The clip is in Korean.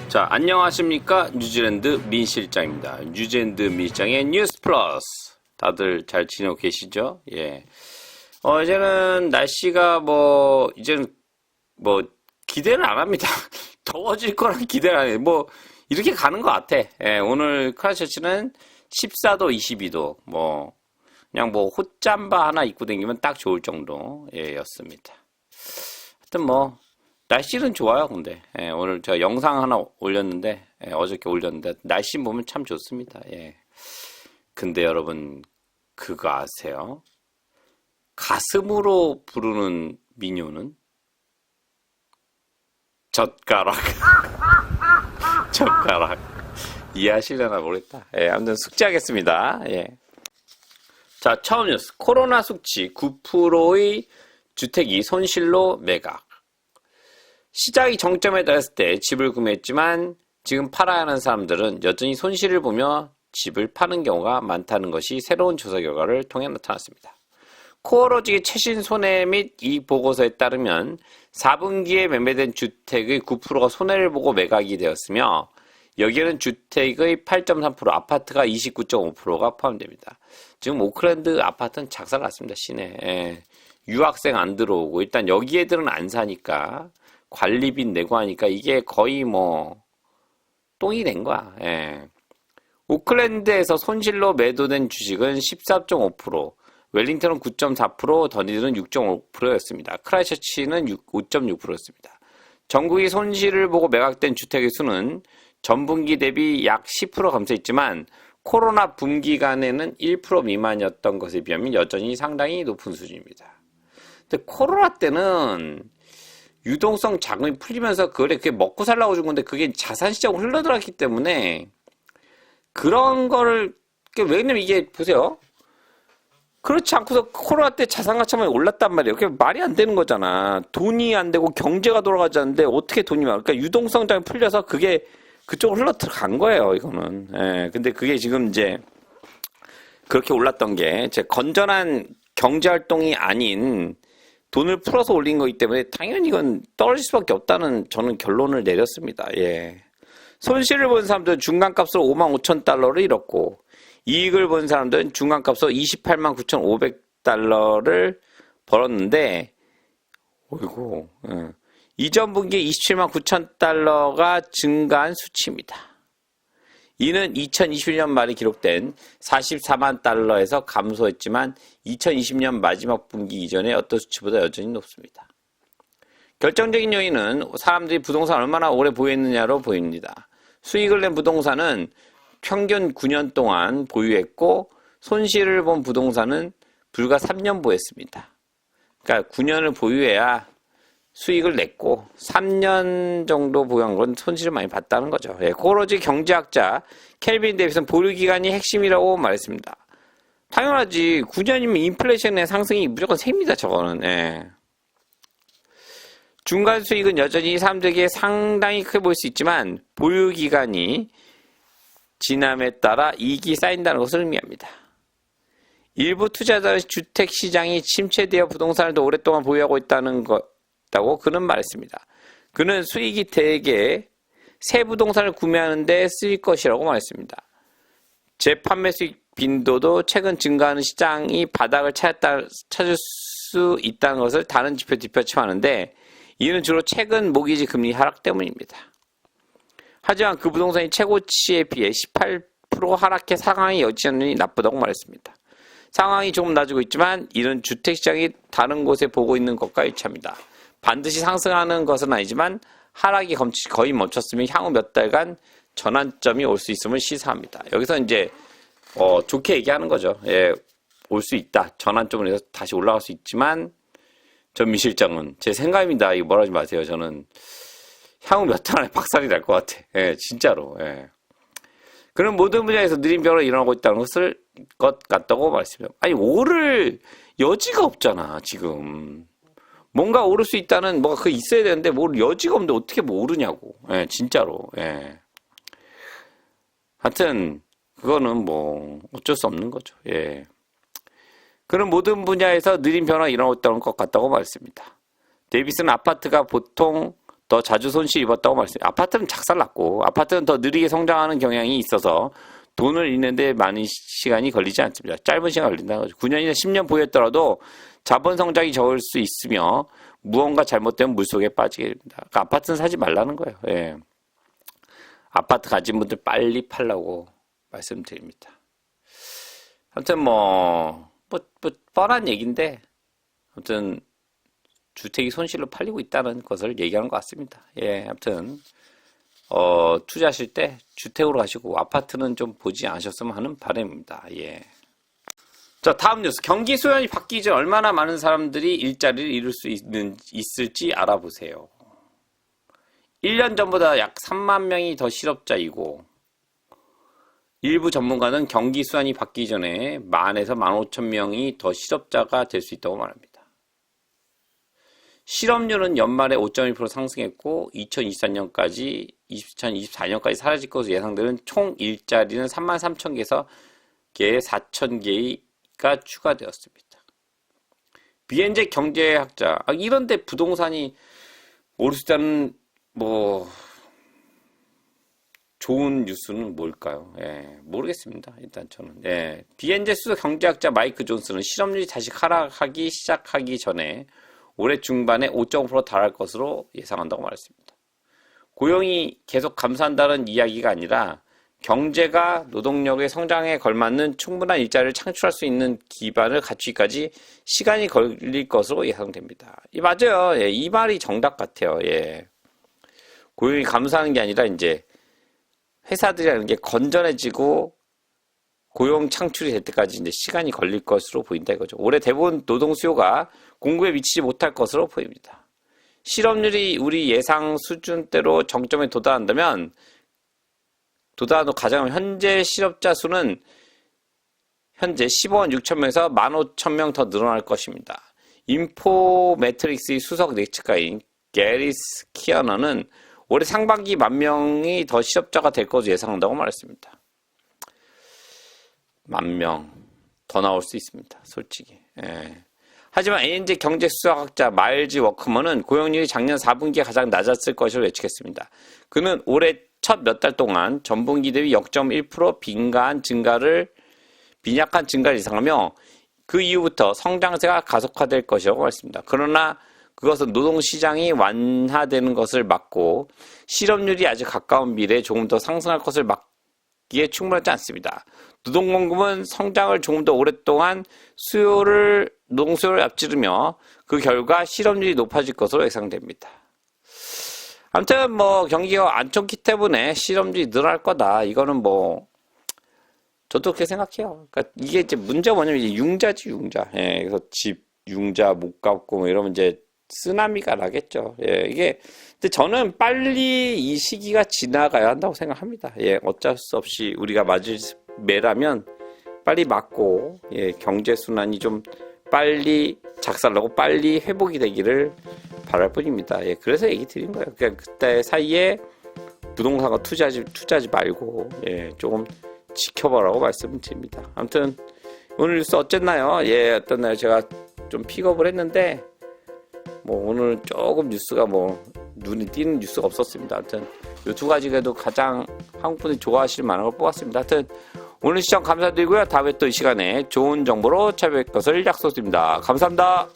자, 안녕하십니까. 뉴질랜드 민 실장입니다. 뉴질랜드 민 실장의 뉴스 플러스. 다들 잘 지내고 계시죠? 예. 이제는 날씨가 이제는 기대를 안 합니다. 더워질 거란 기대를 안 해요. 이렇게 가는 것 같아. 예, 오늘 크라이처치는 14도, 22도, 그냥 헛잠바 하나 입고 다니면 딱 좋을 정도, 였습니다. 하여튼 날씨는 좋아요, 근데. 예, 오늘 제가 영상 하나 올렸는데, 어저께 올렸는데, 날씨 보면 참 좋습니다. 예. 근데 여러분, 그거 아세요? 가슴으로 부르는 민요는? 젓가락. 젓가락. 이해하시려나 모르겠다. 예, 아무튼 숙지하겠습니다. 예. 자, 처음 뉴스. 코로나 숙지 9%의 주택이 손실로 매각. 시장이 정점에 달했을 때 집을 구매했지만 지금 팔아야 하는 사람들은 여전히 손실을 보며 집을 파는 경우가 많다는 것이 새로운 조사 결과를 통해 나타났습니다. 코어로직의 최신 손해 및 이익 보고서에 따르면 4분기에 매매된 주택의 9%가 손해를 보고 매각이 되었으며 여기에는 주택의 8.3%, 아파트가 29.5%가 포함됩니다. 지금 오클랜드 아파트는 작살났습니다. 시내. 예. 유학생 안 들어오고 일단 여기 애들은 안 사니까 관리비 내고 하니까 이게 거의 똥이 된 거야. 예. 오클랜드에서 손실로 매도된 주식은 14.5%, 웰링턴은 9.4%, 더니든은 6.5%였습니다. 크라이처치는 5.6%였습니다. 전국이 손실을 보고 매각된 주택의 수는 전분기 대비 약 10% 감소했지만 코로나 분기간에는 1% 미만이었던 것에 비하면 여전히 상당히 높은 수준입니다. 근데 코로나 때는 유동성 자금이 풀리면서 그게 먹고 살라고 준 건데 그게 자산시장으로 흘러들었기 때문에 그런 거를, 왜냐면 이게 보세요. 그렇지 않고서 코로나 때 자산 가치만 올랐단 말이에요. 그게 말이 안 되는 거잖아. 돈이 안 되고 경제가 돌아가지 않는데 어떻게 돈이 많아. 그러니까 유동성 자금이 풀려서 그게 그쪽으로 흘러 들어간 거예요, 이거는. 예, 근데 그게 지금 이제 그렇게 올랐던 게 제 건전한 경제 활동이 아닌 돈을 풀어서 올린 거기 때문에 당연히 이건 떨어질 수밖에 없다는 저는 결론을 내렸습니다. 예. 손실을 본 사람들은 중간값으로 55,000달러를 잃었고 이익을 본 사람들은 중간값으로 289,500달러를 벌었는데 어이구, 예. 이전 분기에 279,000달러가 증가한 수치입니다. 이는 2021년 말에 기록된 44만 달러에서 감소했지만 2020년 마지막 분기 이전의 어떤 수치보다 여전히 높습니다. 결정적인 요인은 사람들이 부동산을 얼마나 오래 보유했느냐로 보입니다. 수익을 낸 부동산은 평균 9년 동안 보유했고 손실을 본 부동산은 불과 3년 보유했습니다. 그러니까 9년을 보유해야 수익을 냈고 3년 정도 보유한 건 손실을 많이 봤다는 거죠. 예, 코로지 경제학자 켈빈 데이비슨 보유기간이 핵심이라고 말했습니다. 당연하지. 9년이면 인플레이션의 상승이 무조건 셉니다. 저거는. 예. 중간 수익은 여전히 사람들에게 상당히 크게 보일 수 있지만 보유기간이 지남에 따라 이익이 쌓인다는 것을 의미합니다. 일부 투자자의 주택시장이 침체되어 부동산을 더 오랫동안 보유하고 있다는 다고 그는 말했습니다. 그는 수익이 대개 새 부동산을 구매하는데 쓰일 것이라고 말했습니다. 재판매 수익 빈도도 최근 증가하는 시장이 바닥을 찾을 수 있다는 것을 다른 지표 뒷받침하는데 이는 주로 최근 모기지 금리 하락 때문입니다. 하지만 그 부동산이 최고치에 비해 18% 하락해 상황이 여전히 나쁘다고 말했습니다. 상황이 조금 나아지고 있지만 이는 주택시장이 다른 곳에 보고 있는 것과 일치합니다. 반드시 상승하는 것은 아니지만 하락이 거의 멈췄으면 향후 몇 달간 전환점이 올 수 있음을 시사합니다. 여기서 이제 좋게 얘기하는 거죠. 예, 올 수 있다. 전환점을 해서 다시 올라갈 수 있지만 전 민 실장은 제 생각입니다. 이거 뭐라 하지 마세요. 저는 향후 몇 달 안에 박살이 날 것 같아. 예, 진짜로. 예. 그런 모든 분야에서 느린 변화가 일어나고 있다는 것 같다고 말했습니다. 아니 오를 여지가 없잖아 지금. 뭔가 오를 수 있다는 뭐가 그 있어야 되는데 여지가 없는데 어떻게 오르냐고. 예, 진짜로. 예. 하여튼 그거는 어쩔 수 없는 거죠. 예. 그런 모든 분야에서 느린 변화가 일어나고 있다는 것 같다고 말했습니다. 데이비스는 아파트가 보통 더 자주 손실 입었다고 말씀드립니다. 아파트는 작살났고 아파트는 더 느리게 성장하는 경향이 있어서 돈을 잃는데 많은 시간이 걸리지 않습니다. 짧은 시간 걸린다는 거죠. 9년이나 10년 보유했더라도 자본 성장이 적을 수 있으며 무언가 잘못되면 물속에 빠지게 됩니다. 그러니까 아파트는 사지 말라는 거예요. 예. 아파트 가진 분들 빨리 팔라고 말씀드립니다. 아무튼 뻔한 얘기인데 아무튼 주택이 손실로 팔리고 있다는 것을 얘기하는 것 같습니다. 예, 아무튼 투자하실 때 주택으로 가시고 아파트는 좀 보지 않으셨으면 하는 바람입니다. 예. 자, 다음 뉴스. 경기 수요이 바뀌기 전 얼마나 많은 사람들이 일자리를 잃을 수 있을지 알아보세요. 1년 전보다 약 3만 명이 더 실업자이고 일부 전문가는 경기 수완이 바뀌기 전에 10,000에서 15,000명이 더 실업자가 될 수 있다고 말합니다. 실업률은 연말에 5.1% 상승했고 2024년까지 사라질 것으로 예상되는 총 일자리는 33,000개에서 4,000개가 추가되었습니다. 비엔제 경제학자, 이런데 부동산이 오를 수 있다는 좋은 뉴스는 뭘까요? 예, 모르겠습니다. 일단 저는. 예, 비엔제 수석 경제학자 마이크 존슨은 실업률이 다시 하락하기 시작하기 전에 올해 중반에 5.5% 달할 것으로 예상한다고 말했습니다. 고용이 계속 감소한다는 이야기가 아니라 경제가 노동력의 성장에 걸맞는 충분한 일자리를 창출할 수 있는 기반을 갖추기까지 시간이 걸릴 것으로 예상됩니다. 맞아요. 예, 이 말이 정답 같아요. 예. 고용이 감소하는 게 아니라 이제 회사들이라는 게 건전해지고 고용 창출이 될 때까지 이제 시간이 걸릴 것으로 보인다 이거죠. 올해 대부분 노동 수요가 공급에 미치지 못할 것으로 보입니다. 실업률이 우리 예상 수준대로 정점에 도달한다면 가장 현재 실업자 수는 현재 15만 6천 명에서 15,000명 더 늘어날 것입니다. 인포매트릭스의 수석 예측가인 게리스 키어너는 올해 상반기 10,000명이 더 실업자가 될 것으로 예상한다고 말했습니다. 10,000명 더 나올 수 있습니다. 솔직히. 예. 하지만 ANZ 경제수석학자 마일즈 워크먼은 고용률이 작년 4분기에 가장 낮았을 것으로 예측했습니다. 그는 올해 첫 몇 달 동안 전분기 대비 0.1% 빈약한 증가를 예상하며 그 이후부터 성장세가 가속화될 것이라고 말했습니다. 그러나 그것은 노동시장이 완화되는 것을 막고 실업률이 아주 가까운 미래에 조금 더 상승할 것을 막기에 충분하지 않습니다. 노동공급은 성장을 조금 더 오랫동안 노동 수요를 앞지르며 그 결과 실업률이 높아질 것으로 예상됩니다. 아무튼 경기가 안 좋기 때문에 실업률이 늘어날 거다. 이거는 저도 그렇게 생각해요. 그러니까 이게 이제 문제가 뭐냐면 이제 융자지 융자. 예, 그래서 집 융자 못 갚고 이러면 이제 쓰나미가 나겠죠. 예, 근데 저는 빨리 이 시기가 지나가야 한다고 생각합니다. 예, 어쩔 수 없이 우리가 맞을 매라면 빨리 맞고, 예, 경제순환이 좀 빨리 작살나고 빨리 회복이 되기를 바랄 뿐입니다. 예, 그래서 얘기 드린 거예요. 그냥 그때 사이에 부동산과 투자하지 말고, 예, 조금 지켜보라고 말씀드립니다. 아무튼, 오늘 뉴스 어쨌나요? 예, 어떤 날 제가 좀 픽업을 했는데, 오늘 조금 뉴스가 눈에 띄는 뉴스가 없었습니다. 하여튼 이 두 가지 그래도 가장 한국 분들이 좋아하실 만한 걸 뽑았습니다. 하여튼 오늘 시청 감사드리고요. 다음에 또 이 시간에 좋은 정보로 찾아뵐 것을 약속드립니다. 감사합니다.